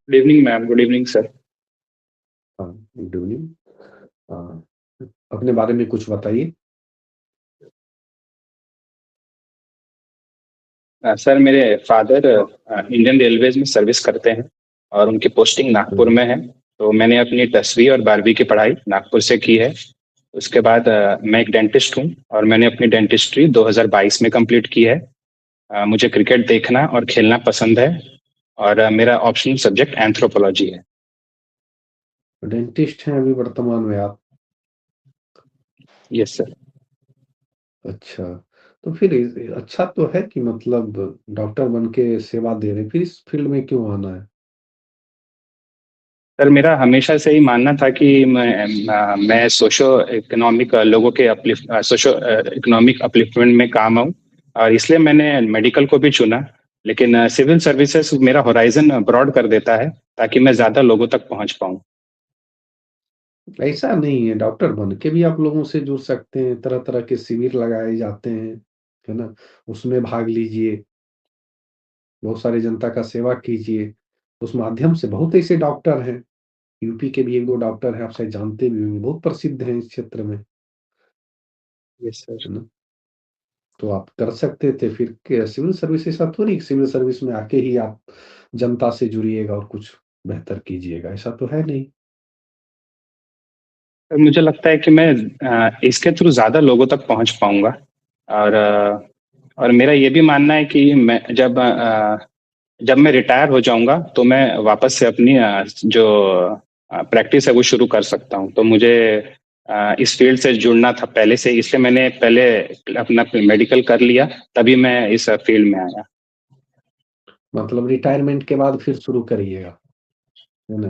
Good evening ma'am, good evening sir. हाँ, good evening. हाँ, अपने बारे में कुछ बताइए। सर मेरे फादर इंडियन रेलवेज में सर्विस करते हैं और उनकी पोस्टिंग नागपुर हुँ, में है। तो मैंने अपनी 10वीं और 12वीं की पढ़ाई नागपुर से की है। उसके बाद मैं एक डेंटिस्ट हूँ और मैंने अपनी डेंटिस्ट्री 2022 में कंप्लीट की है। मुझे क्रिकेट देखना और खेलना पसंद है और मेरा ऑप्शनल सब्जेक्ट एंथ्रोपोलॉजी है। डेंटिस्ट हैं अभी वर्तमान में आप? Yes sir. अच्छा, तो फिर अच्छा तो है कि मतलब डॉक्टर बन के सेवा दे रहे हैं, फिर इस फील्ड में क्यों आना है? सर मेरा हमेशा से ही मानना था कि मैं सोशो इकोनॉमिक लोगों के सोशो इकोनॉमिक अपलिफ्टमेंट में काम आऊँ और इसलिए मैंने मेडिकल को भी चुना। लेकिन सिविल सर्विसेज मेरा होराइजन ब्रॉड कर देता है ताकि मैं ज्यादा लोगों तक पहुंच पाऊँ। ऐसा नहीं है, डॉक्टर बन के भी आप लोगों से जुड़ सकते हैं, तरह-तरह के शिविर लगाए जाते हैं, है ना? उसमें भाग लीजिए, बहुत सारी जनता का सेवा कीजिए। उस माध्यम से बहुत ऐसे डॉक्टर हैं, यूपी के भी 1-2 डॉक्टर हैं, आप शायद जानते भी होंगे, बहुत प्रसिद्ध हैं इस क्षेत्र में, यस सर। है ना? तो आप कर सकते थे फिर क्या सिविल सर्विस ऐसा थोड़ी सिविल सर्विस में आके ही आप जनता से जुड़िएगा और कुछ बेहतर कीजिएगा, ऐसा तो है नहीं। सर मुझे लगता है कि मैं इसके थ्रू ज्यादा लोगों तक पहुंच पाऊंगा और और मेरा ये भी मानना है कि मैं जब मैं रिटायर हो जाऊंगा तो मैं वापस से अपनी जो प्रैक्टिस है वो शुरू कर सकता हूं। तो मुझे इस फील्ड से जुड़ना था पहले से, इसलिए मैंने पहले अपना मेडिकल कर लिया, तभी मैं इस फील्ड में आया। मतलब रिटायरमेंट के बाद फिर शुरू करिएगा, है ना?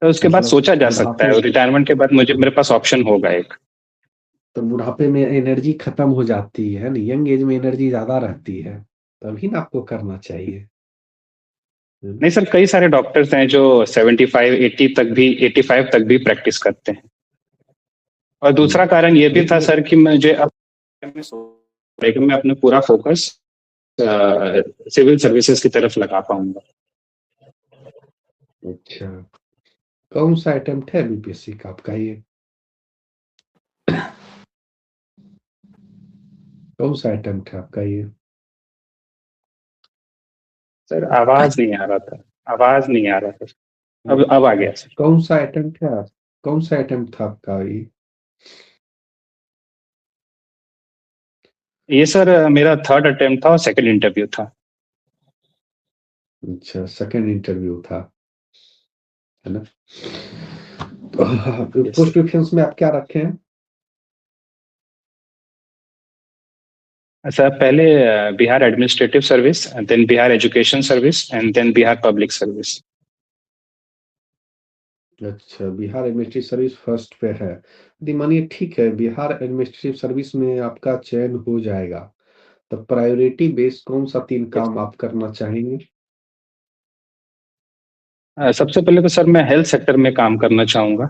तो उसके बाद मतलब सोचा जा सकता बुढ़ापे है, रिटायरमेंट के बाद मुझे हाँ, मेरे पास ऑप्शन होगा एक। तो बुढ़ापे में एनर्जी खत्म हो जाती है ना? यंग एज में एनर्जी ज़्यादा रहती है, तभी ना आपको करना चाहिए। हुँ, नहीं सर, कई सारे डॉक्टर्स हैं जो 75 80 तक भी 85 तक भी प्रैक्टिस करते हैं। और हुँ। दूसरा कारण ये भी नहीं था ये सर कि मुझे अब मैं अपना पूरा फोकस सिविल सर्विसेज की तरफ लगा पाऊंगा। अच्छा, कौन-सा अटेम्प्ट है बीपीएससी का आपका ये? कौन-सा अटेम्प्ट है आपका ये? सर आवाज नहीं आ रहा था, आवाज नहीं आ रहा था। अब आ गया सर। कौन-सा अटेम्प्ट है आप कौन-सा अटेम्प्ट था आपका ये? ये सर मेरा थर्ड अटेम्प्ट था और सेकंड इंटरव्यू था। अच्छा, सेकंड इंटरव्यू था, है ना? तो यस पोस्ट सर। प्रेफ़रेंस में आप क्या रखे हैं? सर पहले Bihar administrative service, then Bihar education service and then Bihar public service. अच्छा, बिहार एडमिनिस्ट्रेटिव सर्विस फर्स्ट पे है। यदि मानिए ठीक है, बिहार एडमिनिस्ट्रेटिव सर्विस में आपका चयन हो जाएगा, तो प्रायोरिटी बेस कौन-सा 3 काम आप करना चाहेंगे? सबसे पहले तो सर मैं हेल्थ सेक्टर में काम करना चाहूंगा।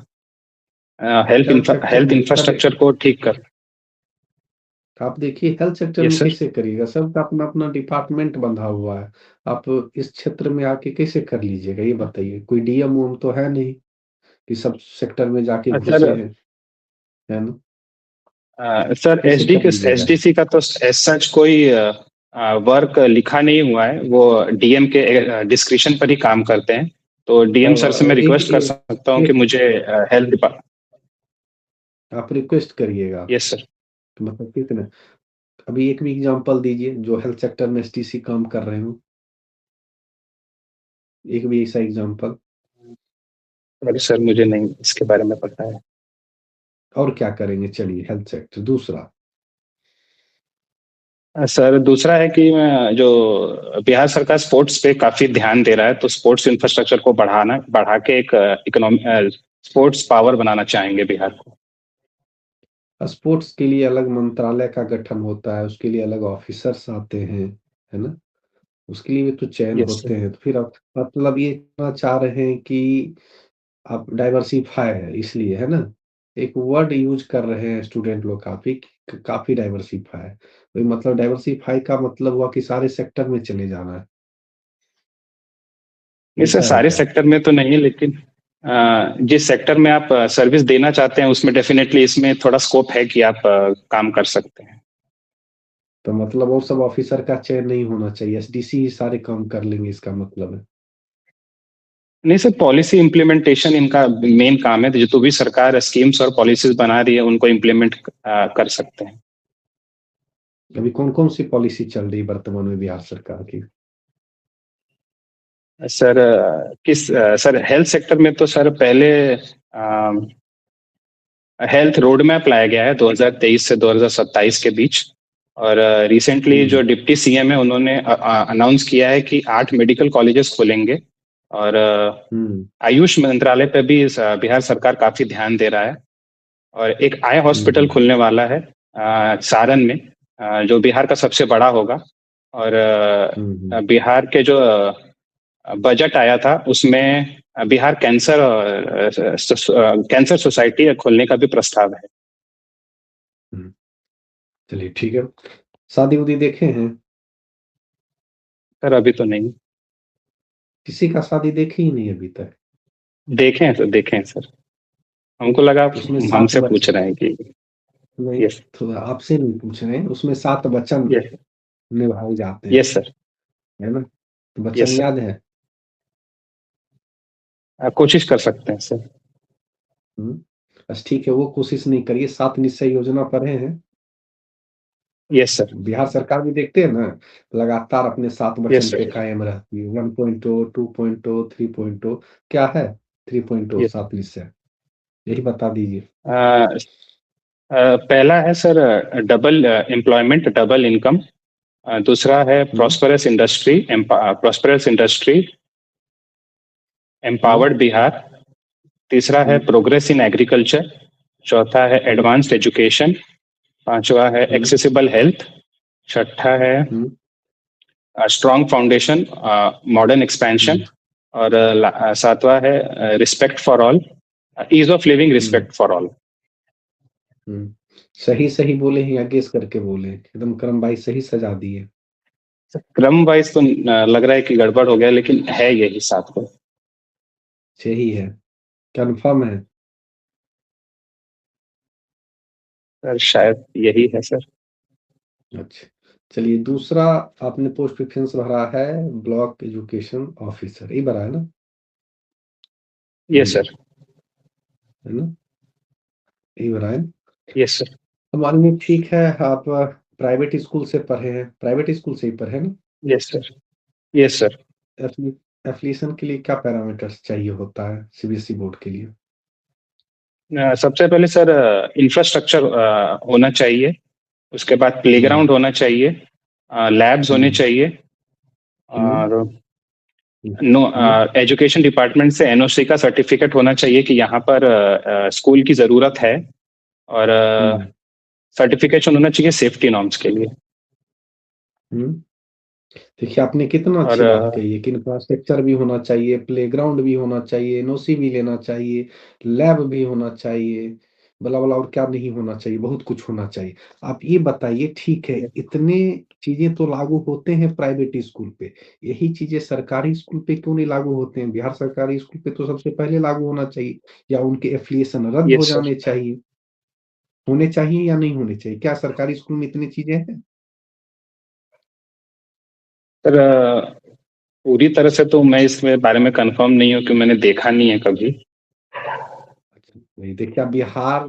हेल्थ सेक्टर हेल्थ में सर इंफ्रास्ट्रक्चर को ठीक कर। आप देखिए हेल्थ सेक्टर यस में सर। कैसे करिएगा? सबका अपना-अपना डिपार्टमेंट बँधा हुआ है। आप इस क्षेत्र में आके कैसे कर लीजिएगा ये बताइए? कोई डीएम-वीएम तो है नहीं कि सब सेक्टर में जाके सर घुसे हैं, है ना? सर कैसे कर लीजिएगा? एसडीसी का तो एज सच कोई वर्क लिखा नहीं हुआ है, वो डीएम के डिस्क्रिप्शन पर ही काम करते हैं। तो डीएम तब सर से मैं एक रिक्वेस्ट कर सकता हूँ कि एक मुझे हेल्थ डिपार्ट। आप रिक्वेस्ट करिएगा, यस सर। मतलब कितने अभी एक भी एग्ज़ाम्पल दीजिए जो हेल्थ सेक्टर में एसटीसी काम कर रहे हों, एक भी ऐसा एग्ज़ाम्पल सॉरी सर, मुझे नहीं इसके बारे में पता है। और क्या करेंगे चलिए हेल्थ सेक्टर दूसरा सर दूसरा है कि जो बिहार सरकार स्पोर्ट्स पे काफी ध्यान दे रहा है, तो स्पोर्ट्स इंफ्रास्ट्रक्चर को बढ़ा के एक इकोनॉमी स्पोर्ट्स पावर बनाना चाहेंगे बिहार को। स्पोर्ट्स के लिए अलग मंत्रालय का गठन होता है, उसके लिए अलग ऑफ़िसर्स आते हैं, है ना? उसके लिए भी तो चयन यस होते सर। हैं, तो फिर आप मतलब ये कहना चाह रहे हैं कि आप डाइवर्सिफ़ाई है इसलिए, है ना? एक वर्ड यूज़ कर रहे हैं स्टूडेंट लोग काफ़ी डाइवर्सिफ़ाई है। तो मतलब डाइवर्सिफ़ाई का मतलब हुआ कि सारे सेक्टर में चले जाना है। नहीं सर, ऐसा है सारे क्या? सेक्टर में तो नहीं, लेकिन जिस सेक्टर में आप सर्विस देना चाहते हैं उसमें डेफिनेटली इसमें थोड़ा स्कोप है कि आप काम कर सकते हैं। तो मतलब और सब ऑफिसर का चयन नहीं होना चाहिए, एसडीसी ही सारे काम कर लेंगे, इसका मतलब है? नहीं सर, पॉलिसी इम्प्लीमेंटेशन इनका मेन काम है, तो जो भी सरकार स्कीम्स और पॉलिसीज बना रही है उनको इम्प्लीमेंट कर सकते हैं। अभी कौन-कौन सी पॉलिसी चल रही है वर्तमान में बिहार सरकार की? सर सर हेल्थ सेक्टर में तो सर पहले हेल्थ रोड मैप लाया गया है 2023 से 2027 के बीच। और रिसेंटली जो हुँ, डिप्टी सीएम है उन्होंने अनाउंस किया है कि 8 मेडिकल कॉलेजेस खोलेंगे। और हुँ, आयुष मंत्रालय पे भी बिहार सरकार काफी ध्यान दे रहा है। और एक आई हुँ, हॉस्पिटल हुँ, खुलने वाला है सारण में, जो बिहार का सबसे बड़ा होगा। और हुँ, हुँ, बिहार के जो बजट आया था उसमें बिहार कैंसर सोसाइटी खोलने का भी प्रस्ताव है। हुँ। चलिए ठीक है। शादी-वादी देखे हैं? सर अभी तो नहीं। किसी का शादी देखे ही नहीं अभी तक। देखे हैं, तो देखे हैं सर। हमको लगा आप उसमें 7 हमसे बच्चे पूछ रहे हैं कि। नहीं, यस। तो आपसे नहीं पूछ रहे हैं, उसमें 7 वचन यस। निभाए जाते हैं, यस सर। है ना? तो यस वचन सर। याद है? कोशिश कर सकते हैं सर। हुँ। बस ठीक है, वो कोशिश नहीं करिए, 7 निश्चय योजना पढ़े हैं? Yes sir. बिहार सरकार भी देखते हैं ना, लगातार अपने 7 यस वचन पे सर। कायम रहती है। 1.0, 2.0, 3.0 क्या है? 3.0 यस। 7 निश्चय, यही बता दीजिए। पहला है sir double employment, double income. दूसरा है हुँ, प्रॉस्पेरस इंडस्ट्री, हुँ, एम्पावर्ड बिहार। तीसरा है हुँ, प्रोग्रेस इन एग्रीकल्चर। चौथा है हुँ, एडवांस्ड एजुकेशन। पांचवा है हुँ, एक्सेसिबल हेल्थ। छठा है हुँ, स्ट्रॉन्ग फाउंडेशन, मॉडर्न एक्सपेंशन। हुँ, और सातवां है respect for all, ease of living, हुँ, रिस्पेक्ट फॉर ऑल। हुँ। सही-सही बोले हैं या गेस करके बोले हैं? एकदम क्रम वाइज़ सही सजा दिए। क्रम वाइज तो लग रहा है कि गड़बड़ हो गया, लेकिन है यही सात को। सही है, कन्फर्म है। सर शायद यही है सर। अच्छा, चलिए दूसरा आपने पोस्ट प्रेफ़रेंस भरा है ब्लॉक एजुकेशन ऑफ़िसर, यही भरा है ना? Yes sir. है ना? यही भरा है? Yes sir. तो मान लीजिए ठीक है, आप प्राइवेट स्कूल से पढ़े हैं, प्राइवेट स्कूल से ही पढ़े हैं ना? Yes sir. Yes sir. एफ़िली एफ़िलिएशन के लिए क्या पैरामीटर्स चाहिए होता है सीबीएसई बोर्ड के लिए? सबसे पहले सर इंफ्रास्ट्रक्चर होना चाहिए। उसके बाद हुँ, प्लेग्राउंड होना चाहिए, लैब्स होने हुँ, चाहिए। हुँ, और हुँ, नो, हुँ, एजुकेशन डिपार्टमेंट से एनओसी का सर्टिफिकेट होना चाहिए कि यहाँ पर स्कूल की ज़रूरत है। और हुँ, सर्टिफिकेशन होना चाहिए सेफ्टी नॉर्म्स के लिए। हुँ। देखिए, आपने कितना और अच्छी बात कही है कि इंफ्रास्ट्रक्चर भी होना चाहिए, प्लेग्राउंड भी होना चाहिए, एनओसी भी लेना चाहिए, लैब भी होना चाहिए, ब्ला-ब्ला और क्या नहीं होना चाहिए, बहुत कुछ होना चाहिए। आप ये बताइए ठीक है, इतने चीज़ें तो लागू होते हैं प्राइवेट स्कूल पे, यही चीज़ें सरकारी स्कूल पे क्यों नहीं लागू होते हैं? बिहार सरकारी स्कूल पे तो सबसे पहले लागू होना चाहिए या उनके एफ़िलिएशन रद्द हो यस सर। जाने चाहिए, होने चाहिए या नहीं होने चाहिए? क्या सरकारी स्कूल में इतनी चीज़ें हैं? सर पूरी तरह से तो मैं इसमें बारे में कंफर्म नहीं हूँ कि मैंने देखा नहीं है कभी। अच्छा, नहीं देखिए आप बिहार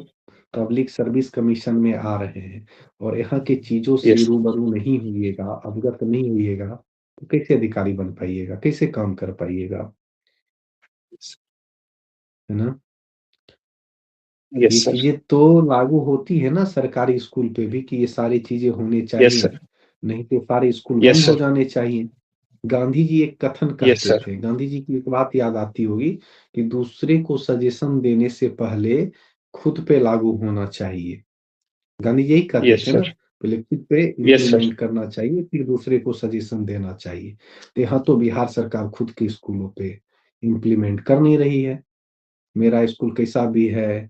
पब्लिक सर्विस कमीशन में आ रहे हैं और यहाँ की चीज़ों से यस। रूबरू नहीं होइएगा, अवगत नहीं होइएगा, तो कैसे अधिकारी बन पाइएगा? कैसे काम कर पाइएगा? है ना? ये यस सर। चीज़ें तो लागू होती है ना सरकारी स्कूल पे भी कि ये सारी चीज़ें होनी यस चाहिए, सर। नहीं तो सारे स्कूल यस बंद हो सर। जाने चाहिए। गांधी जी एक कथन यस कहते सर। थे, गांधी जी की एक बात याद आती होगी कि दूसरे को सजेशन देने से पहले खुद पे लागू होना चाहिए। गांधी जी यही कहते यस थे ना, सर। पहले खुद पे यस सर। इम्प्लीमेंट करना चाहिए, फिर दूसरे को सजेशन देना चाहिए। तो यहाँ तो बिहार सरकार खुद के स्कूलों पे इम्प्लीमेंट कर नहीं रही है। मेरा स्कूल कैसा भी है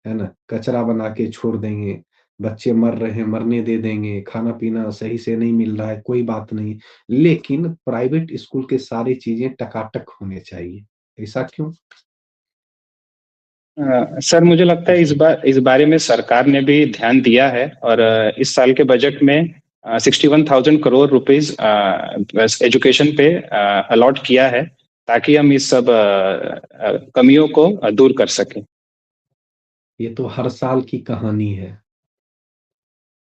ना? कचरा बना के छोड़ देंगे, बच्चे मर रहे हैं, मरने दे देंगे, खाना-पीना सही से नहीं मिल रहा है, कोई बात नहीं। लेकिन प्राइवेट स्कूल के सारी चीज़ें टकाटक होने चाहिए। ऐसा क्यों? सर मुझे लगता है इस बारे में सरकार ने भी ध्यान दिया है और इस साल के बजट में 61,000 करोड़ रुपीस एजुकेशन पे अलॉट किया है ताकि हम इस सब कमियों को दूर कर सकें। ये तो हर साल की कहानी है।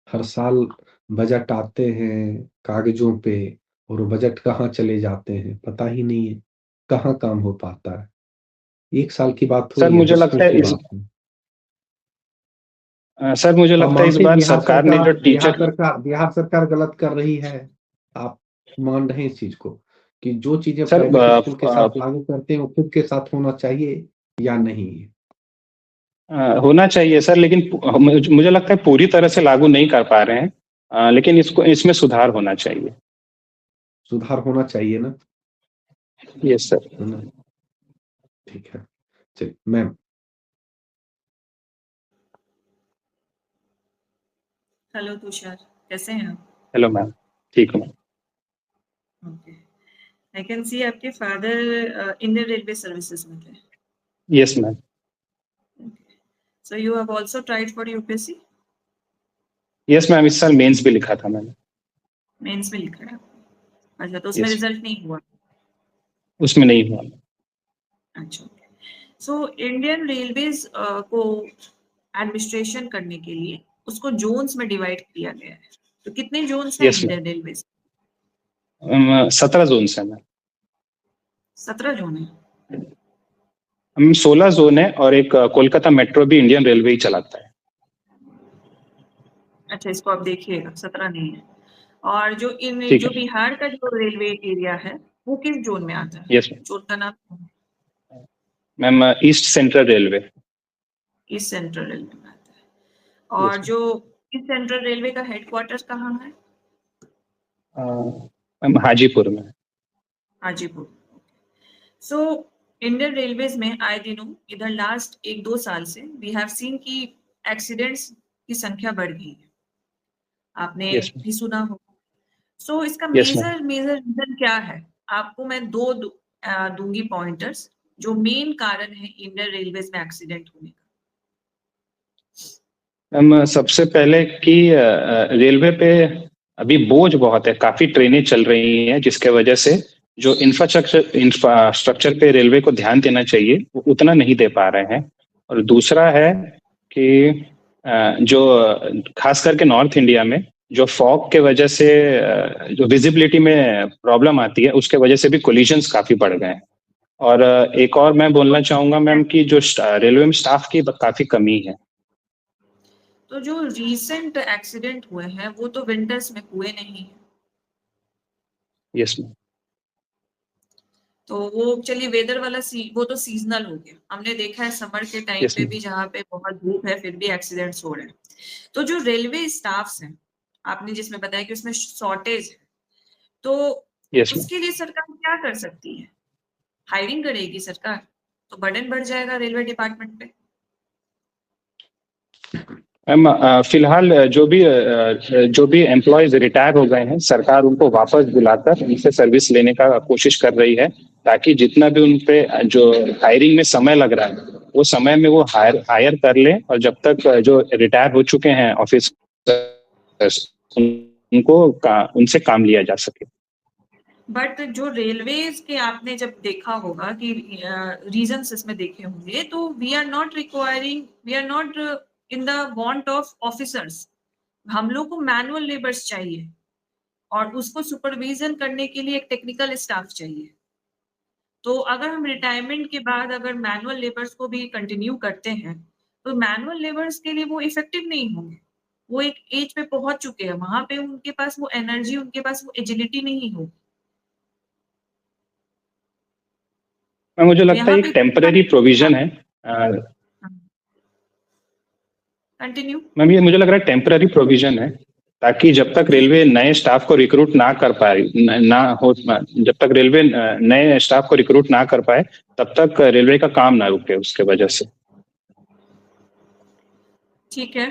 हर साल बजट आते हैं कागज़ों पे और वो बजट कहाँ चले जाते हैं, पता ही नहीं है। कहाँ काम हो पाता है। 1 साल की बात सर थोड़ी है, मुझे दशकों लगता है की इस बात है। सर मुझे तो आप लगता है इस मानते हैं बार सरकार ने जो टीचर बिहार सरकार गलत कर रही है। आप मान रहे हैं इस चीज़ को कि जो चीज़ें सर प्राइवेट स्कूल के साथ लागू करते हैं, वो खुद के साथ होना चाहिए या नहीं? होना चाहिए सर, लेकिन मुझे लगता है पूरी तरह से लागू नहीं कर पा रहे हैं, लेकिन इसमें सुधार होना चाहिए। सुधार होना चाहिए ना? Yes sir. है ना? ठीक है। चलिए मैम। हेलो तुषार, कैसे हैं आप? हेलो मैम, ठीक हूँ। ओके, आई कैन सी आपके फादर इंडियन रेलवे सर्विसेज में थे। Yes ma'am. So you have also tried for UPSC? Yes ma'am, इस साल मेंस भी लिखा था मैंने। मेंस में लिखा है? अच्छा, तो उसमें यस, रिजल्ट नहीं हुआ? उसमें नहीं हुआ। अच्छा, सो इंडियन रेलवेज को एडमिनिस्ट्रेशन करने के लिए उसको जोन्स में डिवाइड किया गया है। तो कितने जोन्स हैं yes Indian railways? Ma'am, 17 zone है मैम। 17 जोन है। हम 16 जोन है और एक कोलकाता मेट्रो भी इंडियन रेलवे ही चलाता है। अच्छा, इसको आप देखिएगा, 17 नहीं है। और ठीक जो है। बिहार का जो रेलवे एरिया है वो किस जोन में आता है? Yes ma'am. जोन का नाम? Ma'am east central railway. East central railway में आता है। यस और जो ईस्ट सेंट्रल रेलवे का हेडक्वार्टर कहाँ है? मैम हाजीपुर में। हाजीपुर। सो इंडियन रेलवेज में आए दिनों इधर लास्ट 1-2 साल से वी हैव सीन कि एक्सीडेंट्स की संख्या बढ़ गई है। आपने यस मैम। भी सुना होगा। सो इसका यस मैम। मेजर रीजन क्या है? आपको मैं दूंगी पॉइंटर्स जो मेन कारण है इंडियन रेलवेज में एक्सीडेंट होने का। मैम सबसे पहले कि रेलवे पे अभी बोझ बहुत है, काफी ट्रेनें चल रही हैं जिसके वजह से जो इंफ्रास्ट्रक्चर पे रेलवे को ध्यान देना चाहिए वो उतना नहीं दे पा रहे हैं। और दूसरा है कि जो खास करके नॉर्थ इंडिया में जो फॉग के वजह से जो विजिबिलिटी में प्रॉब्लम आती है उसके वजह से भी कोलिजन्स काफी बढ़ गए हैं। और एक और मैं बोलना चाहूंगा मैम कि जो रेलवे में स्टाफ की काफी कमी है। तो जो रीसेंट एक्सीडेंट हुए हैं वो तो विंटर्स में हुए नहीं है। Yes ma'am. तो वो चलिए वेदर वाला वो तो सीजनल हो गया। हमने देखा है समर के टाइम यस पे मैम। भी जहाँ पे बहुत धूप है फिर भी एक्सीडेंट्स हो रहे हैं। तो जो रेलवे स्टाफ्स हैं, आपने जिसमें बताया कि उसमें शॉर्टेज है, तो यस मैम। उसके लिए सरकार क्या कर सकती है? हायरिंग करेगी सरकार तो बर्डन बढ़ जाएगा रेलवे डिपार्टमेंट पे। मैम फिलहाल जो भी एम्प्लॉयज रिटायर हो गए हैं सरकार उनको वापस बुलाकर उनसे सर्विस लेने का कोशिश कर रही है ताकि जितना भी उन पे जो हायरिंग में समय लग रहा है वो समय में वो हायर कर लें और जब तक जो रिटायर हो चुके हैं ऑफिस उनसे काम लिया जा सके। बट जो रेलवेज के आपने जब देखा होगा कि रीजंस इसमें देखे होंगे तो we are not in the want of officers. हम लोग को मैनुअल लेबर्स चाहिए और उसको सुपरविजन करने के लिए एक टेक्निकल स्टाफ चाहिए। तो अगर हम रिटायरमेंट के बाद अगर मैनुअल लेबर्स को भी कंटिन्यू करते हैं तो मैनुअल लेबर्स के लिए वो इफेक्टिव नहीं होंगे। वो एक एज पे पहुंच चुके हैं, वहां पे उनके पास वो एनर्जी, उनके पास वो एजिलिटी नहीं होगी। मुझे तो लगता है यहाँ एक पे टेम्पररी प्रोविजन है। कंटिन्यू। मैम ये मुझे लग रहा है टेम्पररी प्रोविजन है ताकि जब तक रेलवे नए स्टाफ को रिक्रूट ना कर पाए जब तक रेलवे नए स्टाफ को रिक्रूट ना कर पाए तब तक रेलवे का काम ना रुके उसके वजह से। ठीक है।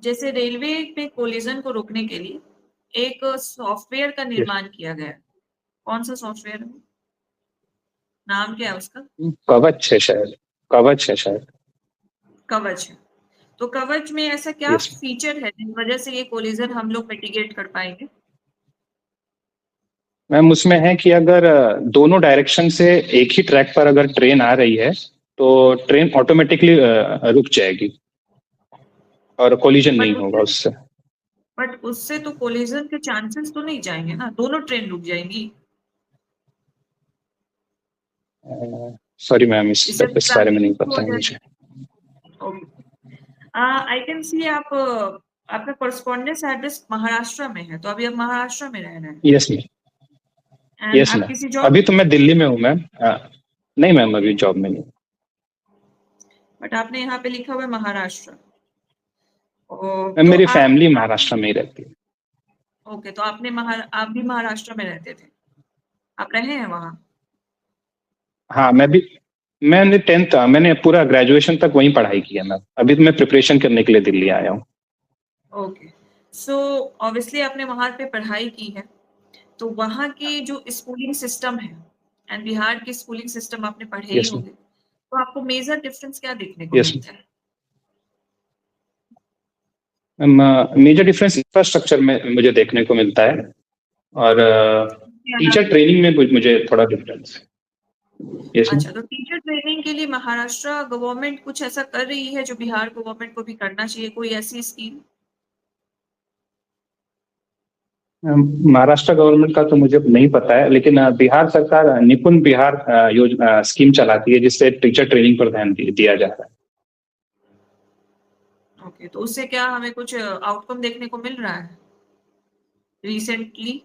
जैसे रेलवे पे कोलिजन को रोकने के लिए एक सॉफ्टवेयर का निर्माण किया गया है। कौन सा सॉफ्टवेयर है? नाम क्या है उसका? कवच है शायद, कवच है शायद। कवच है। तो कवच में ऐसा क्या यस फीचर है जिस वजह से ये कोलिजन हम लोग मिटिगेट कर पाएंगे? मैम, उसमें है कि अगर दोनों डायरेक्शन से एक ही ट्रैक पर अगर ट्रेन आ रही है तो ट्रेन ऑटोमेटिकली रुक जाएगी और कोलिजन बट नहीं होगा उससे उससे। बट उससे तो कोलिजन के चांसेस तो नहीं जाएंगे ना, दोनों ट्रेन रुक जाएंगी। सॉरी मैम, इससे इस बारे में नहीं ट्रैफिक हो पता है मुझे। जाएगी। ओके। आई कैन सी आप आपका करस्पॉन्डेंस एड्रेस महाराष्ट्र में है, तो अभी आप महाराष्ट्र में रह रहे हैं यस मैम। एंड यस आप मैम, किसी जॉब, अभी तो मैं दिल्ली में हूँ मैम। नहीं मैम, अभी जॉब में नहीं। बट आपने यहाँ पे लिखा हुआ है महाराष्ट्र। मैम, तो मेरी फैमिली आप महाराष्ट्र में ही रहती है। ओके, तो आप भी महाराष्ट्र में रहते थे, आप रहे हैं वहाँ? हाँ, मैंने पूरा ग्रेजुएशन तक वहीं पढ़ाई किया मैम। अभी तो मैं प्रिपरेशन करने के लिए दिल्ली आया हूँ। ओके। सो ऑब्वियसली आपने वहां पे पढ़ाई की है, तो वहाँ की जो स्कूलिंग सिस्टम है एंड बिहार की स्कूलिंग सिस्टम आपने पढ़े ही यस मैम। होंगे, तो आपको मेजर डिफरेंस क्या देखने को यस मिलता है? मैम, मेजर डिफरेंस इंफ्रास्ट्रक्चर में मुझे देखने को मिलता है, और यहाँ टीचर ट्रेनिंग में मुझे थोड़ा डिफरेंस है। Yes ma'am. अच्छा, तो टीचर ट्रेनिंग के लिए महाराष्ट्र गवर्नमेंट कुछ ऐसा कर रही है जो बिहार गवर्नमेंट को भी करना चाहिए, कोई ऐसी स्कीम? महाराष्ट्र गवर्नमेंट का तो मुझे नहीं पता है, लेकिन बिहार सरकार निपुण बिहार योजना स्कीम चलाती है, जिससे टीचर ट्रेनिंग पर ध्यान दिया जाता है। ओके, तो उससे क्या हमें कुछ आउटकम देखने को मिल रहा है रिसेंटली?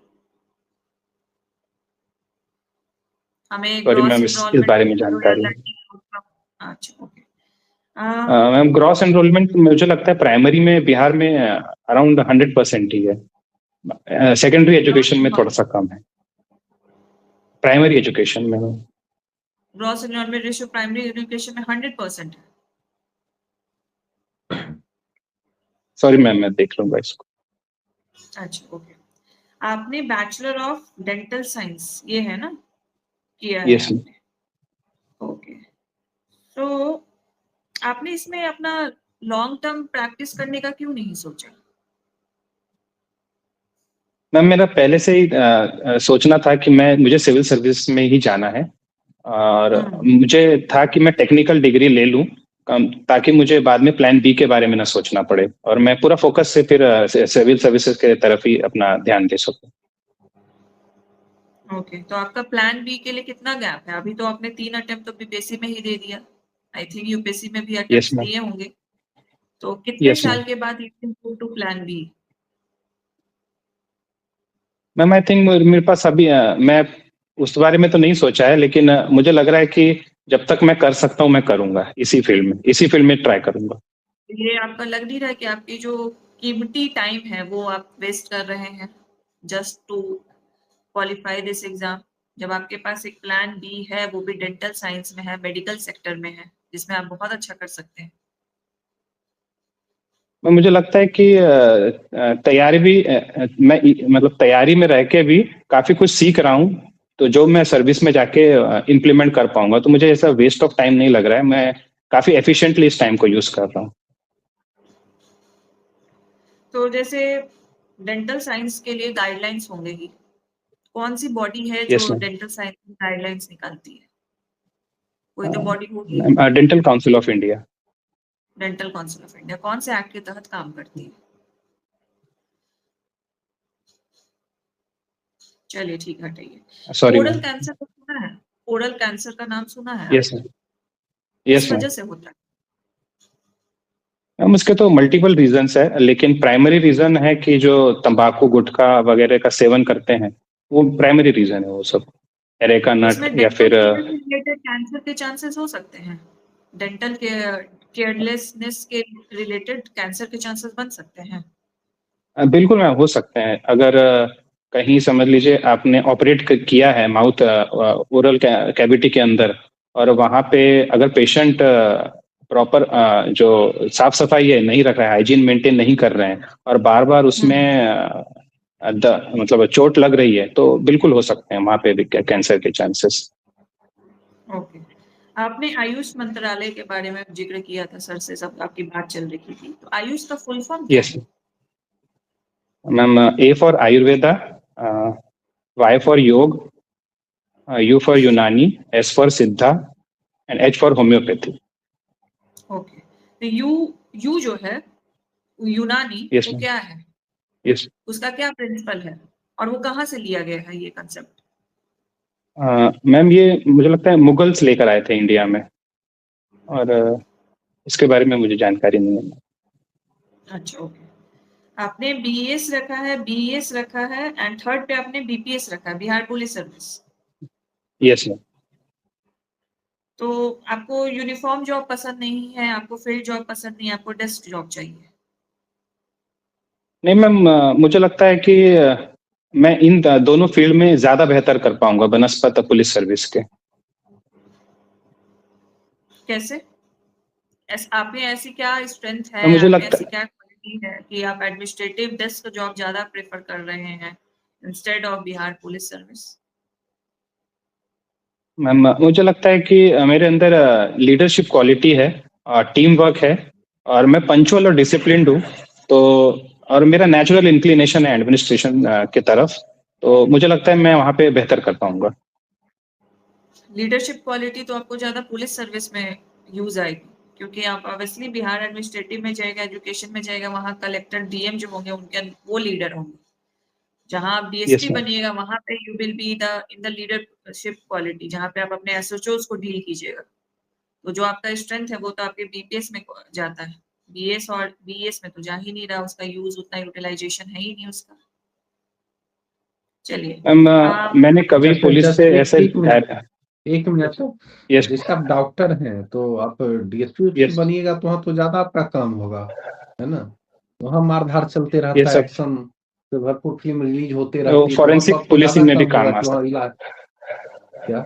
हमें सॉरी ग्रॉस मैम, इस एनरोलमेंट बारे में रेशियो या जानकारी नहीं। Learning outcome? अच्छा, ओके। मैम, ग्रॉस एनरोलमेंट मुझे लगता है प्राइमरी में बिहार में अराउंड 100% ही है। सेकेंडरी एजुकेशन में थोड़ा सा कम है, प्राइमरी एजुकेशन में। Gross enrolment ratio primary education में 100% है। सॉरी मैम, मैं देख लूंगा इसको। अच्छा, ओके। आपने बैचलर ऑफ डेंटल साइंस, ये है ना, किया है यस मैम। आपने? ओके। तो आपने इसमें अपना लॉन्ग टर्म प्रैक्टिस करने का क्यों नहीं सोचा? मैम, मेरा पहले से ही सोचना था कि मुझे सिविल सर्विस में ही जाना है, और मुझे था कि मैं टेक्निकल डिग्री ले लूं, ताकि मुझे बाद में प्लान बी के बारे में ना सोचना पड़े, और मैं पूरा फोकस से फिर सिविल सर्विसेज के तरफ ही अपना ध्यान दे सकूं। ओके, तो आपका प्लान बी के लिए कितना गैप है? अभी तो आपने 3 अटेम्प्ट तो बीपीएससी में ही दे दिया, आई थिंक यूपीएससी में भी यस अटेम्प्ट्स मैम। दिए होंगे, तो कितने यस मैम। साल के बाद you can go to plan B? Ma'am, I think मेरे पास अभी मैं उस बारे में तो नहीं सोचा है, लेकिन मुझे लग रहा है कि जब तक मैं कर सकता हूँ मैं करूंगा, इसी फील्ड में ट्राई करूंगा। ये आपका लग नहीं रहा है कि आपकी जो कीमती टाइम है वो आप वेस्ट कर रहे हैं just to qualify this exam, जब आपके पास एक प्लान बी है, वो भी डेंटल साइंस में है, मेडिकल सेक्टर में है, जिसमें आप बहुत अच्छा कर सकते हैं? मुझे लगता है कि तैयारी भी मैं मतलब तैयारी में रह के भी काफी कुछ सीख रहा हूँ, तो जो मैं सर्विस में जाके इम्प्लीमेंट कर पाऊंगा, तो मुझे ऐसा वेस्ट ऑफ टाइम नहीं लग रहा है। मैं काफी एफिशिएंटली इस टाइम को यूज कर रहा हूँ। तो जैसे डेंटल साइंस के लिए गाइडलाइंस होंगे ही, कौन सी बॉडी है यस जो डेंटल साइंस की गाइडलाइंस निकालती है? कोई तो बॉडी होगी। Ma'am, dental council of India. Dental council of India कौन से एक्ट के तहत काम करती है? चलिए ठीक, हटाइए। Sorry oral ma'am. कैंसर का सुना है? ओरल कैंसर का नाम सुना है यस आपने? मैम। किस यस मैम। वजह से होता है? मैम, उसके तो मल्टीपल रीजंस है, लेकिन प्राइमरी रीजन है कि जो तंबाकू गुटखा वगैरह का सेवन करते हैं, वो प्राइमरी रीजन है वो सब। एरेका नट उसमें या डेंटल फिर केयर से रिलेटेड कैंसर के चांसेस हो सकते हैं, डेंटल केयरलेसनेस के रिलेटेड कैंसर के चांसेस बन सकते हैं। बिल्कुल मैम, हो सकते हैं। अगर कहीं समझ लीजिए आपने ऑपरेट किया है माउथ ओरल कैविटी के अंदर, और वहां पे अगर पेशेंट प्रॉपर जो साफ सफाई है नहीं रख रहा है, हाइजीन मेंटेन नहीं कर रहे हैं और बार बार उसमें मतलब चोट लग रही है, तो बिल्कुल हो सकते हैं वहां पे भी कैंसर के चांसेस। ओके, आपने आयुष मंत्रालय के बारे में जिक्र किया था सर से, सब आपकी बात चल रही थी, तो आयुष का फुल फॉर्म क्या यस है? Ma'am, A for Ayurveda, Y for yoga, U for Unani, S for Siddha and H for homoeopathy. Okay, तो यू जो है यूनानी, यस वो मैम। क्या है, यस उसका क्या प्रिंसिपल है और वो कहाँ से लिया गया है ये कंसेप्ट? मैम, ये मुझे लगता है मुगल्स लेकर आए थे इंडिया में, और इसके बारे में मुझे जानकारी नहीं है। अच्छा, ओके, आपने बीएस रखा है, बीएस रखा है एंड थर्ड पे आपने बीपीएस रखा है, Bihar police service. Yes ma'am. तो आपको यूनिफॉर्म जॉब पसंद नहीं है, आपको फील्ड जॉब पसंद नहीं है, आपको डेस्क जॉब चाहिए? नहीं मैम, मुझे लगता है कि मैं इन दोनों फील्ड में ज्यादा बेहतर कर पाऊंगा बनस्पत पुलिस सर्विस के। कैसे? आप में ऐसी क्या स्ट्रेंथ है, तो मुझे आप में लगता ऐसी क्या क्वालिटी है कि आप एडमिनिस्ट्रेटिव डेस्क जॉब ज्यादा प्रेफर कर रहे हैं instead of Bihar police service? Ma'am, मुझे लगता है कि मेरे अंदर लीडरशिप क्वालिटी है, टीम वर्क है, और मैं पंचुअल और डिसिप्लिन्ड हूँ। तो और मेरा नेचुरल इंक्लिनेशन है एडमिनिस्ट्रेशन की तरफ, तो मुझे लगता है मैं वहाँ पे बेहतर कर पाऊंगा। लीडरशिप क्वालिटी तो आपको ज्यादा पुलिस सर्विस में यूज आएगी, क्योंकि आप ऑब्वियसली बिहार एडमिनिस्ट्रेटिव में जाएगा, एजुकेशन में जाएगा, वहाँ कलेक्टर डीएम जो होंगे उनके वो लीडर होंगे। जहां आप यस डीएसपी मैम। बनिएगा वहां पे you will be the in the leadership quality, जहां पे आप अपने एसओचओस को डील कीजिएगा। तो जो आपका स्ट्रेंथ है वो तो आपके बीपीएस में जाता है, बीएस और बीएस में तो जा ही नहीं रहा, उसका यूज उतना यूटिलाइजेशन है ही नहीं उसका। चलिए, मैम, आप मैंने कभी जैसे पुलिस जस्ट से ऐसे एक मिनट, एक मिनट सर। यस जैसे आप डॉक्टर हैं तो आप डीएसपी यस बनिएगा तो वहाँ तो ज्यादा आपका काम होगा, है ना? वहाँ मारधाड़ चलते रहता यस है, सर। एक्शन पे भरपूर फिल्म रिलीज होते रहती है, तो वहाँ तो फॉरेंसिक आपको ज्यादा पुलिसिंग में भी काम होगा काम आ कि वहाँ सकता इलाज क्या।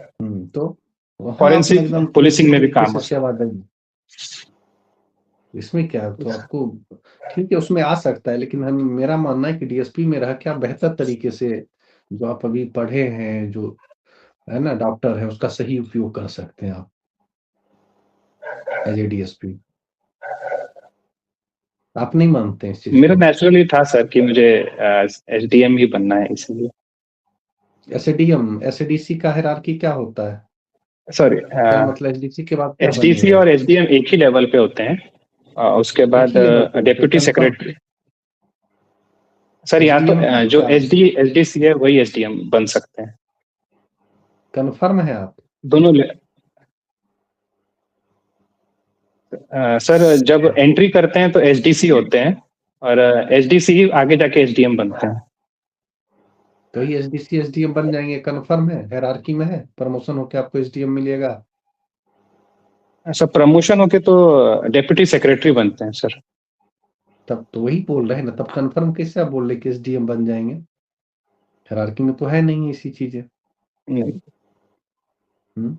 तो वहाँ अपना फॉरेंसिक एकदम पुलिसिंग क्लिनिकल में भी तरीके काम से हो सकता सेवा देंगे। इसमें क्या है, तो आपको ठीक है उसमें आ सकता है, लेकिन हम मेरा मानना है कि डीएसपी में रह के आप बेहतर तरीके से जो आप अभी पढ़े हैं, जो है ना डॉक्टर है, उसका सही उपयोग कर सकते हैं आप एज ए डीएसपी। आप नहीं मानते हैं इस चीज मेरा को? नेचुरली था सर कि मुझे एसडीएम ही बनना है, इसलिए। एसडीएम एसडीसी का हायरार्की क्या होता है? सॉरी, क्या मतलब एसडीसी के बाद क्या एसडीसी बनिएगा? और एसडीएम एक ही लेवल पे होते हैं, उसके एक बाद ही लेवल पे होते डेप्यूटी कंफर्म? सेक्रेटरी। सर, यहाँ तो एसडीएम जो क्या एसडीसी है वही एसडीएम बन सकते हैं। कंफर्म है आप? दोनों सर, जब एंट्री करते हैं तो एसडीसी होते हैं, और एसडीसी ही आगे जाके एसडीएम बनते हैं। तो ही एसडीसी एसडीएम बन जाएंगे, कंफर्म है, हायरार्की में है, प्रमोशन होके आपको एसडीएम मिलेगा? सर, प्रमोशन होके तो डेप्यूटी सेक्रेटरी बनते हैं सर। तब तो वही बोल रहे हैं ना, तब कंफर्म कैसे आप बोल रहे कि एसडीएम बन जाएंगे? हायरार्की में तो है नहीं ऐसी चीजें। नहीं। हम्म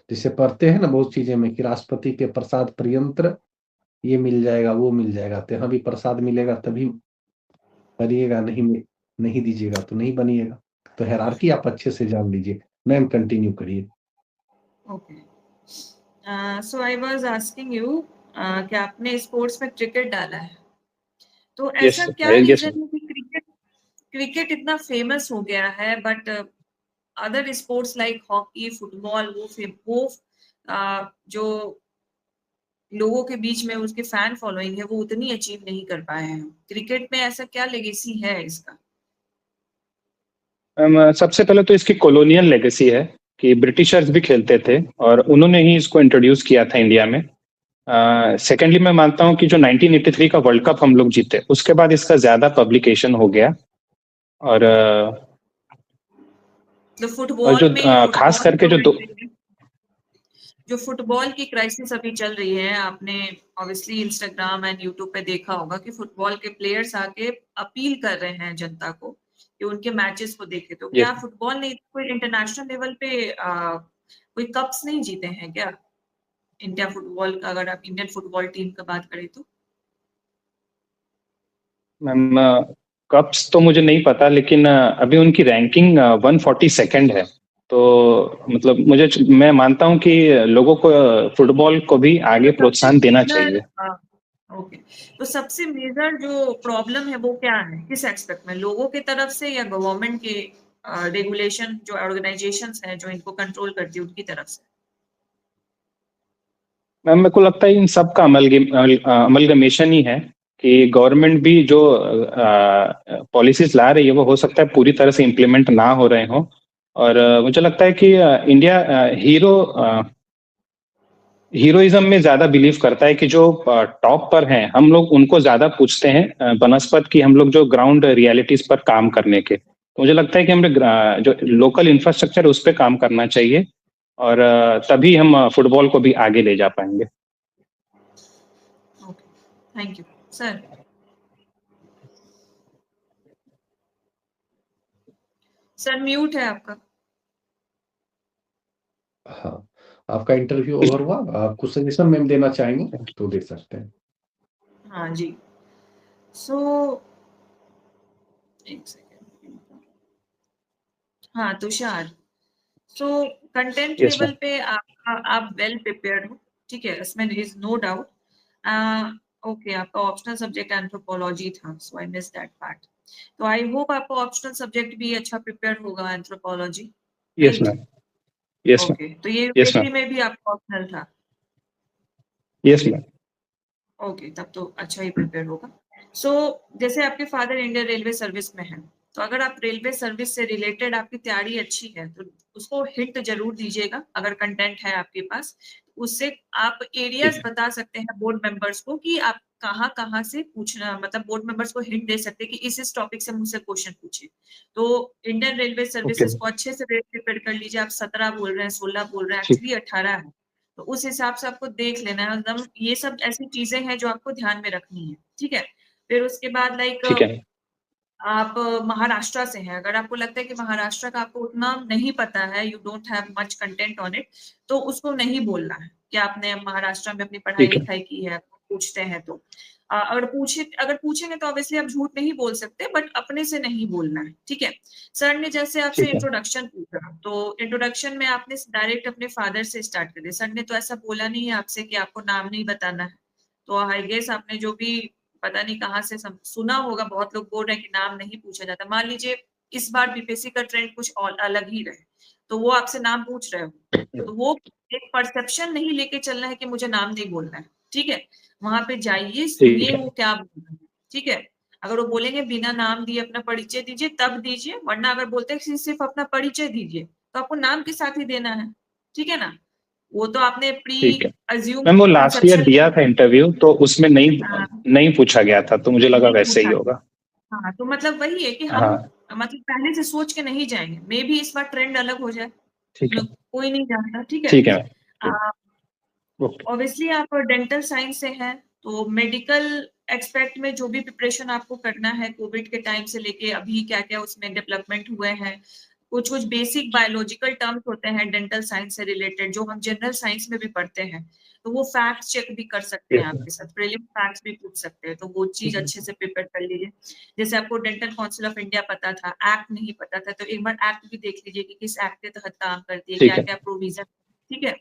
जैसे पढ़ते हैं ना बहुत चीजें में कि राष्ट्रपति के प्रसाद पर्यंत्र ये मिल जाएगा वो मिल जाएगा, तो यहाँ भी प्रसाद मिलेगा तभी बनिएगा, नहीं नहीं दीजिएगा तो नहीं बनिएगा। तो हायरार्की आप अच्छे से जान लीजिए। मैम कंटिन्यू करिए। Okay, so I was asking you कि आपने स्पोर्ट्स में क्रिकेट डाला है, तो यस ऐसा क्या यस। रीजन है कि क्रिकेट क्रिकेट इतना फेमस हो गया है, but other sports like hockey, football, वो जो लोगों के बीच में उसके फैन फॉलोइंग है वो उतनी अचीव नहीं कर पाए हैं। क्रिकेट में ऐसा क्या लेगेसी है इसका? सबसे पहले तो इसकी कॉलोनियल लेगेसी है कि ब्रिटिशर्स भी खेलते थे और उन्होंने ही इसको इंट्रोड्यूस किया था इंडिया में। सेकेंडली, मैं मानता हूँ कि जो 1983 का वर्ल्ड कप हम लोग जीते उसके बाद इसका ज्यादा पब्लिकेशन हो गया। और तो जो खास फुटबॉल करके जो जो दो जो फुटबॉल की क्राइसिस अभी चल रही है, आपने ऑब्वियसली इंस्टाग्राम एंड यूट्यूब पे देखा होगा कि फुटबॉल के प्लेयर्स आके अपील कर रहे हैं जनता को कि उनके मैचेस को देखे, तो ये क्या फुटबॉल ने कोई इंटरनेशनल लेवल पे कोई कप्स नहीं जीते हैं क्या? इंडिया फुटबॉल का, अगर आप इंडियन फुटबॉल टीम का बात करें तो? मैम कप्स तो मुझे नहीं पता, लेकिन अभी उनकी रैंकिंग 142nd है। तो मतलब मैं मानता हूं कि लोगों को फुटबॉल को भी आगे प्रोत्साहन देना चाहिए। ओके, तो सबसे मेजर जो प्रॉब्लम है वो क्या है, किस एक्सपेक्ट में, लोगों की तरफ से या गवर्नमेंट के रेगुलेशन जो ऑर्गेनाइजेशंस हैं जो इनको कंट्रोल करती है उनकी तरफ से? मैम मेरे को लगता है इन सब का अमलगमेशन ही है कि गवर्नमेंट भी जो पॉलिसीज ला रही है वो हो सकता है पूरी तरह से इम्प्लीमेंट ना हो रहे हो। और मुझे लगता है कि इंडिया हीरोइज्म में ज्यादा बिलीव करता है कि जो टॉप पर हैं हम लोग उनको ज्यादा पूछते हैं बनस्पत की हम लोग जो ग्राउंड रियलिटीज पर काम करने के। तो मुझे लगता है कि हमें जो लोकल इंफ्रास्ट्रक्चर उस पर काम करना चाहिए और तभी हम फुटबॉल को भी आगे ले जा पाएंगे। Okay, thank you sir. Sir mute है आपका। हाँ, आपका इंटरव्यू ओवर हुआ, आप कुछ सजेशन मैम देना चाहेंगे तो दे सकते हैं। हाँ जी, सो एक सेकेंड। हाँ Tushar, so content yes level ma'am. पे आप वेल प्रिपेयर्ड हो, ठीक है, इसमें इज नो डाउट। ओके, आपका ऑप्शनल सब्जेक्ट एंथ्रोपोलॉजी था, सो आई मिस दैट पार्ट। तो आई होप आपका ऑप्शनल सब्जेक्ट भी अच्छा प्रिपेयर होगा, anthropology, yes right? Ma'am. Yes ma'am. Okay, तो ये यस यूपीएससी मैम। में भी आपका ऑप्शनल था? Yes ma'am. ओके, तब तो अच्छा ही प्रिपेयर होगा। सो जैसे आपके फादर इंडियन रेलवे सर्विस में है, तो अगर आप रेलवे सर्विस से रिलेटेड आपकी तैयारी अच्छी है तो उसको हिट जरूर दीजिएगा। अगर कंटेंट है आपके पास, उससे आप एरियाज ठीक है। बता सकते हैं बोर्ड मेंबर्स को कि आप कहाँ कहाँ से पूछना, मतलब बोर्ड मेंबर्स को हिंट दे सकते हैं कि इस टॉपिक से मुझसे क्वेश्चन पूछे। तो इंडियन रेलवे ओके। सर्विसेज को अच्छे से प्रिपेयर कर लीजिए। आप 17 बोल रहे हैं, 16 बोल रहे हैं, ठीक। एक्चुअली 18 है, तो उस हिसाब से आपको देख लेना है एकदम। ये सब ऐसी चीजें हैं जो आपको ध्यान में रखनी है, ठीक है? फिर उसके बाद लाइक ठीक है। आप महाराष्ट्र से हैं, अगर आपको लगता है कि महाराष्ट्र का आपको उतना नहीं पता है, you don't have much content on it, तो उसको नहीं बोलना है कि आपने महाराष्ट्र में अपनी पढ़ाई ठीक है। लिखाई की है। पूछते हैं तो अगर पूछेंगे तो ऑब्वियसली आप झूठ नहीं बोल सकते, बट अपने से नहीं बोलना है, ठीक है? सर ने जैसे आपसे ठीक है। इंट्रोडक्शन पूछा, तो इंट्रोडक्शन में आपने डायरेक्ट अपने फादर से स्टार्ट कर दिया। सर ने तो ऐसा बोला नहीं है आपसे कि आपको नाम नहीं बताना है, तो आई गेस आपने जो भी पता नहीं कहाँ से सुना होगा, बहुत लोग बोल रहे हैं कि नाम नहीं पूछा जाता। मान लीजिए इस बार बीपीएससी का ट्रेंड कुछ और अलग ही रहे, तो वो आपसे नाम पूछ रहे हो, तो वो एक परसेप्शन नहीं लेके चलना है कि मुझे नाम नहीं बोलना है, ठीक है? वहां पे जाइए, ठीक सुनिए है। वो क्या बोल रहे हैं, ठीक है? अगर वो बोलेंगे बिना नाम दिए अपना परिचय दीजिए, तब दीजिए, वरना अगर बोलते हैं कि सिर्फ अपना परिचय दीजिए, तो आपको नाम के साथ ही देना है, ठीक है ना? वो तो आपने प्री ठीक है अज्यूम मैम। वो लास्ट ईयर कंसेप्शन दिया था इंटरव्यू, तो उसमें नहीं नहीं नहीं पूछा गया था, तो मुझे लगा वैसे ही पूछा। होगा। हाँ, तो मतलब वही है कि हम हाँ। मतलब पहले से सोच के नहीं जाएंगे, मे भी इस बार ट्रेंड अलग हो जाए, ठीक है। कोई नहीं जानता, ठीक है? ठीक है मैम। ओके। ऑब्वियसली आप डेंटल साइंस से हैं, तो मेडिकल एक्सपेक्ट में जो भी प्रिपरेशन आपको करना है, कोविड के टाइम से लेके अभी क्या क्या उसमें डेवलपमेंट हुए हैं, कुछ कुछ बेसिक बायोलॉजिकल टर्म्स होते हैं डेंटल साइंस से रिलेटेड जो हम जनरल साइंस में भी पढ़ते हैं, तो वो फैक्ट चेक भी कर सकते हैं, यस मैम। आपके साथ प्रीलिम फैक्ट्स भी पूछ सकते हैं, तो वो चीज अच्छे से प्रिपेयर कर लीजिए। जैसे आपको डेंटल काउंसिल ऑफ इंडिया पता था, एक्ट नहीं पता था, तो एक बार एक्ट भी देख लीजिए कि किस एक्ट के तहत काम करती है, क्या ठीक है। क्या प्रोविजन, ठीक है?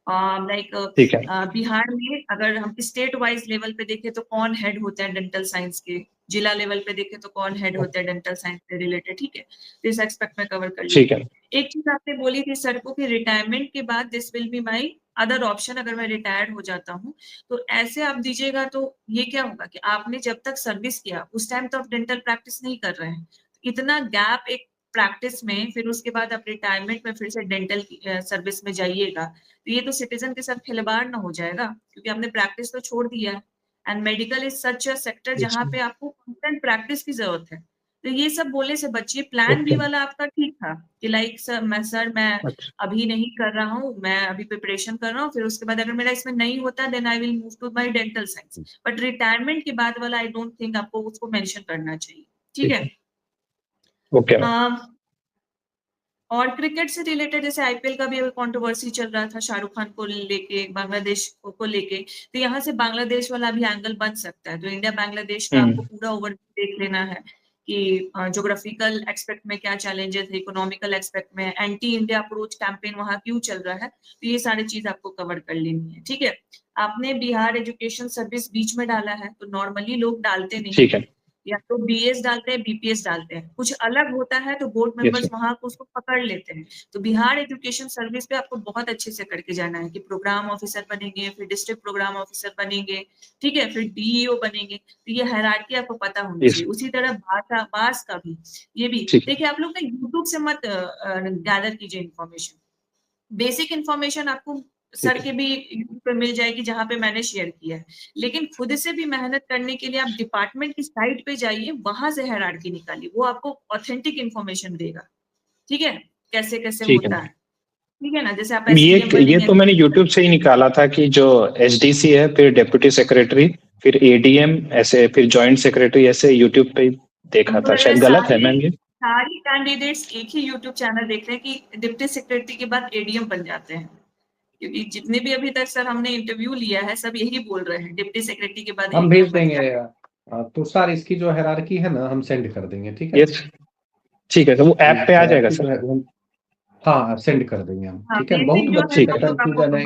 लाइक ठीक है। बिहार में अगर हम स्टेट वाइज लेवल पे देखें तो कौन हेड होते हैं डेंटल साइंस के, जिला लेवल पे देखें तो कौन हेड होते हैं डेंटल साइंस से रिलेटेड, ठीक है? तो इस एक्सपेक्ट में कवर कर ठीक लीजिए। है। एक चीज आपने बोली थी सर को कि रिटायरमेंट के बाद this will be my other option, अगर मैं रिटायर्ड हो जाता हूँ, तो ऐसे आप दीजिएगा तो ये क्या होगा कि आपने जब तक सर्विस किया उस टाइम तो आप डेंटल प्रैक्टिस नहीं कर रहे हैं, इतना गैप एक प्रैक्टिस में, फिर उसके बाद आप रिटायरमेंट में फिर से डेंटल सर्विस में जाइएगा, तो ये तो सिटीजन के साथ खिलवाड़ ना हो जाएगा, क्योंकि आपने प्रैक्टिस तो छोड़ दिया है। And medical is such a sector yes जहाँ मैम। पे आपको कांस्टेंट प्रैक्टिस की जरूरत है। तो ये सब बोलने से बचिए। Plan B okay. वाला आपका ठीक था कि लाइक सर मैं अच्छा। अभी नहीं कर रहा हूँ, मैं अभी प्रिपरेशन कर रहा हूँ, फिर उसके बाद अगर मेरा इसमें नहीं होता then I will move to my dental science. But retirement के बाद वाला आई डोंट थिंक आपको उसको मेंशन करना चाहिए, ठीक ठीक है? है। Okay ma'am. और क्रिकेट से रिलेटेड जैसे आईपीएल का भी अभी कंट्रोवर्सी चल रहा था शाहरुख खान को लेके, बांग्लादेश को लेके, तो यहाँ से बांग्लादेश वाला भी एंगल बन सकता है। तो इंडिया बांग्लादेश का आपको पूरा ओवरव्यू देख लेना है कि ज्योग्राफिकल एक्सपेक्ट में क्या चैलेंजेस है, इकोनॉमिकल एक्सपेक्ट में, एंटी इंडिया अप्रोच कैंपेन वहां क्यों चल रहा है, तो ये सारी चीज आपको कवर कर लेनी है। ठीक है, आपने बिहार एजुकेशन सर्विस बीच में डाला है, तो नॉर्मली लोग डालते नहीं ठीक है। या तो बीएस डालते हैं, बीपीएस डालते हैं, कुछ अलग होता है तो बोर्ड मेंबर्स वहां को उसको पकड़ लेते हैं। तो बिहार एजुकेशन सर्विस पे आपको बहुत अच्छे से करके जाना है कि प्रोग्राम ऑफिसर बनेंगे, फिर डिस्ट्रिक्ट प्रोग्राम ऑफिसर बनेंगे, ठीक है, फिर डीईओ बनेंगे। तो ये हायरार्की आपको पता होनी चाहिए। उसी तरह भाषा बास का भी, ये भी देखिए, आप लोग ना यूट्यूब से मत गैदर कीजिए इन्फॉर्मेशन। बेसिक इन्फॉर्मेशन आपको सर के भी यूट्यूब पे मिल जाएगी जहां पे मैंने शेयर किया है, लेकिन खुद से भी मेहनत करने के लिए आप डिपार्टमेंट की साइट पे जाइए, वहां से हायरार्की निकालिए, वो आपको ऑथेंटिक इन्फॉर्मेशन देगा। ठीक है, कैसे कैसे होता है, ठीक है ना। जैसे आप ये तो मैंने यूट्यूब से ही निकाला था कि जो एसडीसी है, फिर डेप्यूटी सेक्रेटरी, फिर एडीएम, ऐसे फिर जॉइंट सेक्रेटरी, ऐसे यूट्यूब पे देखा था। शायद गलत है मैम ये? सारी कैंडिडेट्स एक ही यूट्यूब चैनल देख रहे हैं कि डिप्टी सेक्रेटरी के बाद एडीएम बन जाते हैं, क्योंकि जितने भी अभी तक सर हमने इंटरव्यू लिया है सब यही बोल रहे हैं, डिप्टी सेक्रेटरी के बाद हम भेज देंगे। तो सर इसकी जो हायरार्की है ना हम सेंड कर देंगे, ठीक है? ठीक है, तो वो ऐप पे आ जाएगा सर? हाँ, सेंड कर देंगे हम, ठीक है। बहुत बच्चे का कंफ्यूजन है,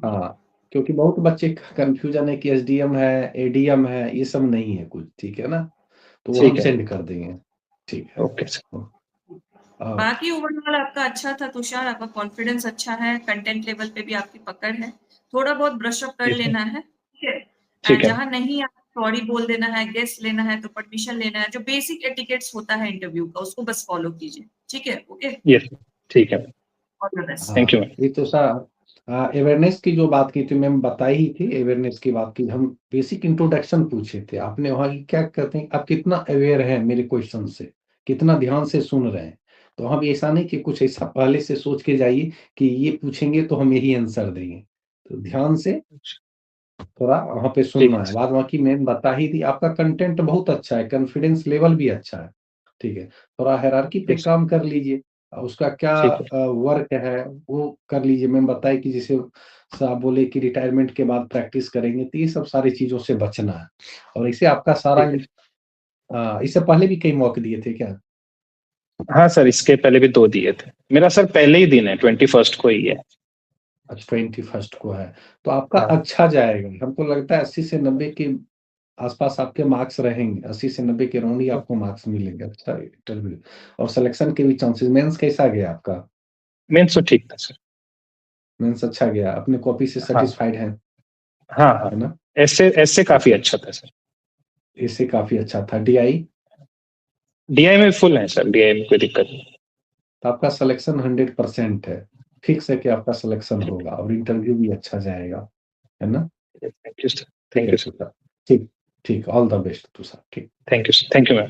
हाँ, क्योंकि बहुत बच्चे का कंफ्यूजन है कि एसडीएम है, एडीएम है, ये सब नहीं है कुछ, ठीक है ना, तो वो हम सेंड कर देंगे, ठीक है। Okay sir. बाकी ओवरऑल आपका अच्छा था तुषार, आपका कॉन्फिडेंस अच्छा है, कंटेंट लेवल पे भी आपकी पकड़ है, थोड़ा बहुत ब्रश अप कर लेना है, ठीक है। जहां नहीं आप सॉरी बोल देना है, गेस लेना है तो परमिशन लेना है, जो बेसिक एटिकेट्स होता है इंटरव्यू का उसको बस फॉलो कीजिए, ठीक है? ओके, यस, ठीक है, थैंक यू। ये तो सर अवेयरनेस की जो बात की थी मैम, बताई ही थी, अवेयरनेस की बात की, हम बेसिक इंट्रोडक्शन पूछे थे, आपने वहाँ की क्या कहते हैं, आप कितना अवेयर हैं मेरे क्वेश्चन से, कितना ध्यान से सुन रहे हैं। तो हम ऐसा नहीं कि कुछ ऐसा पहले से सोच के जाइए कि ये पूछेंगे तो हम यही आंसर देंगे, तो ध्यान से थोड़ा वहाँ पे सुनना है। बाद बाकी मैम बता ही दी, आपका कंटेंट बहुत अच्छा है, कॉन्फिडेंस लेवल भी अच्छा है, ठीक है। थोड़ा हायरार्की पे काम कर लीजिए, उसका क्या वर्क है वो कर लीजिए। मैम बताए कि जैसे आप बोले कि रिटायरमेंट के बाद प्रैक्टिस करेंगे, तो ये सब सारी चीजों से बचना है। और इसे आपका सारा इससे पहले भी कई मौके दिए थे क्या? हाँ सर, इसके पहले भी 2 दिए थे। मेरा सर पहले ही दिन है, 21st को ही है। अच्छा, 21st को है, तो आपका अच्छा जाएगा। हमको लगता है 80 से 90 के आसपास आपके मार्क्स रहेंगे, 80 से 90 के अराउंड ही आपको मार्क्स मिलेंगे। अच्छा इंटरव्यू और सिलेक्शन के भी चांसेस। मेंस कैसा गया आपका? मेंस तो ठीक था सर। मेंस अच्छा गया, अपने कॉपी से सेटिस्फाइड हैं? हाँ, है ना? ऐसे काफी अच्छा था सर। इससे काफी अच्छा था। डीआई में फुल है सर, डीआई में कोई दिक्कत नहीं। तो आपका सिलेक्शन 100% है, फिक्स है कि आपका सिलेक्शन होगा और इंटरव्यू भी अच्छा जाएगा, है ना? Thank you sir. Thank you sir. ठीक ठीक, ऑल द बेस्ट तुषार। ठीक, थैंक यू मैम।